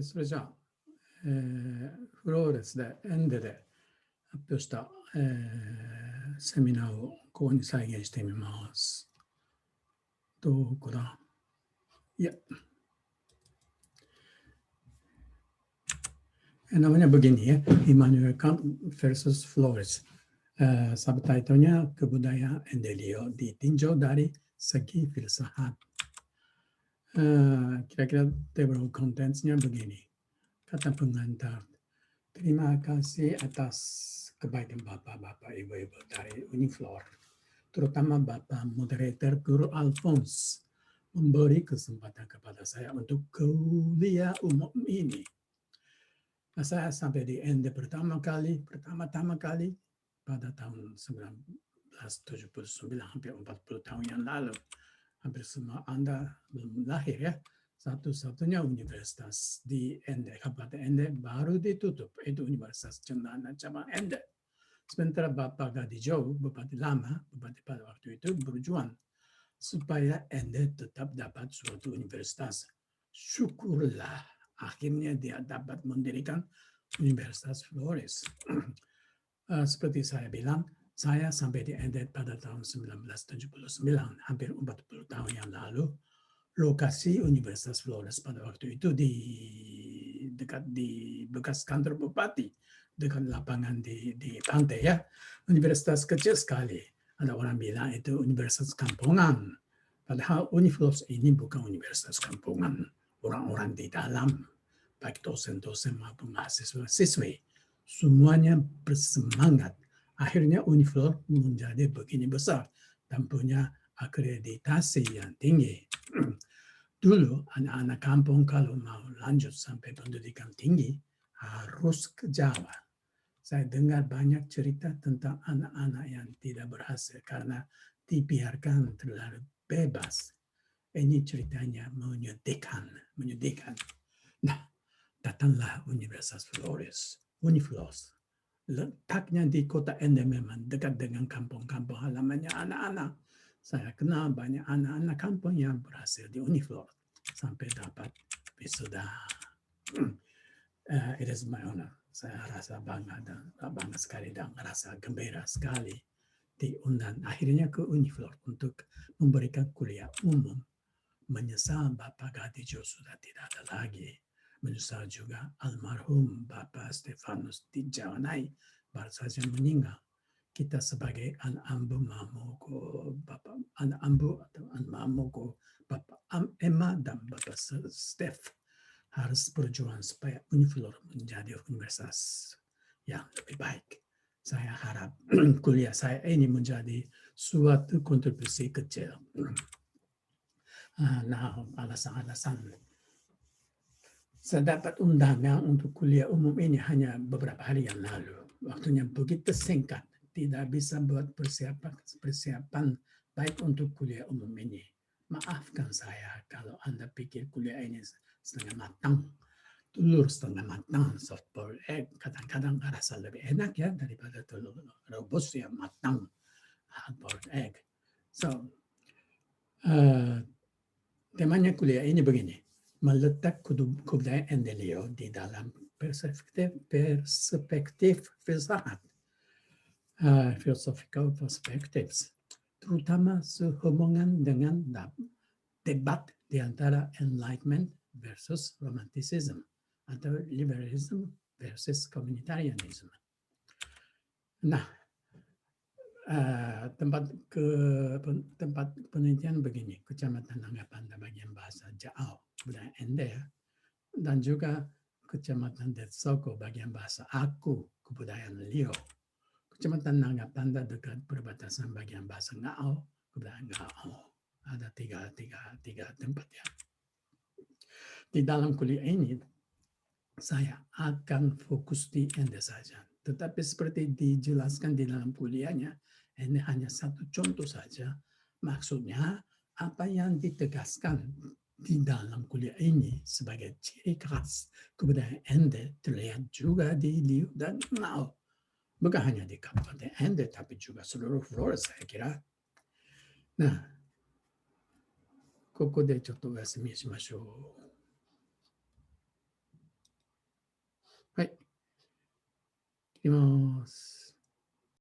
それじゃあ、フローレスでエンデで発表した、セミナーをここに再現してみます。どこだ？いや。Namanya begini ya, Immanuel Kant versus Flores. Subtitlenya Kebudayaan Endelio ditinjau dari segi filsafat. Kira-kira table contents-nya begini. Kata pengantar, terima kasih atas kebaikan Bapak-Bapak, Ibu-Ibu dari Uniflor, terutama Bapak Moderator Guru Alphonse, memberi kesempatan kepada saya untuk kuliah umum ini. Nah, saya sampai di end pertama kali pada tahun 1979, hampir 40 tahun yang lalu. Hampir semua Anda belum lahir ya. Satu-satunya universitas di Ende, Kabupaten Ende baru ditutup. Itu Universitas Cendana Cabang Ende. Sementara Bapak Gadijo, Bupati lama, Bupati pada waktu itu berjuang supaya Ende tetap dapat suatu universitas. Syukurlah, akhirnya dia dapat mendirikan Universitas Flores. Seperti saya bilang, saya sampai di Ende pada tahun 1979, hampir 40 tahun yang lalu. Lokasi Universitas Flores pada waktu itu dekat di bekas kantor bupati, dekat lapangan di pantai ya. Universitas kecil sekali. Ada orang bilang itu universitas kampungan. Padahal Uniflores ini bukan universitas kampungan. Orang-orang di dalam, baik dosen-dosen maupun mahasiswa-siswi, semuanya bersemangat. Akhirnya Uniflores menjadi begini besar dan punya akreditasi yang tinggi. Dulu anak-anak kampung kalau mau lanjut sampai pendidikan tinggi harus ke Jawa. Saya dengar banyak cerita tentang anak-anak yang tidak berhasil karena dibiarkan terlalu bebas. Ini ceritanya menyedihkan. Nah, datanglah Universitas Flores, Uniflores. Letaknya di kota Ende memang dekat dengan kampung-kampung halamannya anak-anak. Saya kenal banyak anak-anak kampung yang berhasil di Uniflores sampai dapat wisuda. It is my honor. Saya rasa bangga sekali dan rasa gembira sekali diundang akhirnya ke Uniflores untuk memberikan kuliah umum. Menyesal Bapak Gadijo sudah tidak ada lagi. Menyesal juga almarhum Bapak Stefanus Tijawanai baru saja meninggal. Kita sebagai anak ambu Mamoko, Bapak Emma dan Bapak Steph harus berjuang supaya Uniflores menjadi universitas yang lebih baik. Saya harap kuliah saya ini menjadi suatu kontribusi kecil. Nah, alasan-alasan. Saya dapat undangan untuk kuliah umum ini hanya beberapa hari yang lalu. Waktunya begitu singkat, tidak bisa buat persiapan baik untuk kuliah umum ini. Maafkan saya kalau Anda pikir kuliah ini setengah matang, telur setengah matang, soft boiled egg. Kadang-kadang rasa lebih enak ya daripada telur rebus yang matang, hard boiled egg. So, temanya kuliah ini begini, meletak kebudayaan Endelio di dalam perspektif filsafat, philosophical perspectives, terutama sehubungan dengan debat di antara Enlightenment versus Romanticism atau Liberalism versus Communitarianism. Nah, tempat penelitian begini, Kecamatan Nanggapanda bagian bahasa Jao, budaya Ende, dan juga Kecamatan Detsoko bagian bahasa Aku, kebudayaan Lio. Kecamatan Nanggapanda dekat perbatasan bagian bahasa Ngao, kebudayaan Ngao. Ada tiga tempat ya. Di dalam kuliah ini, saya akan fokus di Ende saja. Tetapi seperti dijelaskan di dalam kuliahnya, ini hanya satu contoh saja. Maksudnya, apa yang ditegaskan di dalam kuliah ini sebagai ciri khas kebudayaan Ende terlihat juga di Liu dan Ngao. Bukan hanya di Kabupaten Ende, tapi juga seluruh Flores, saya kira. Nah, ここでちょっとお休みしましょう。はい。切ります。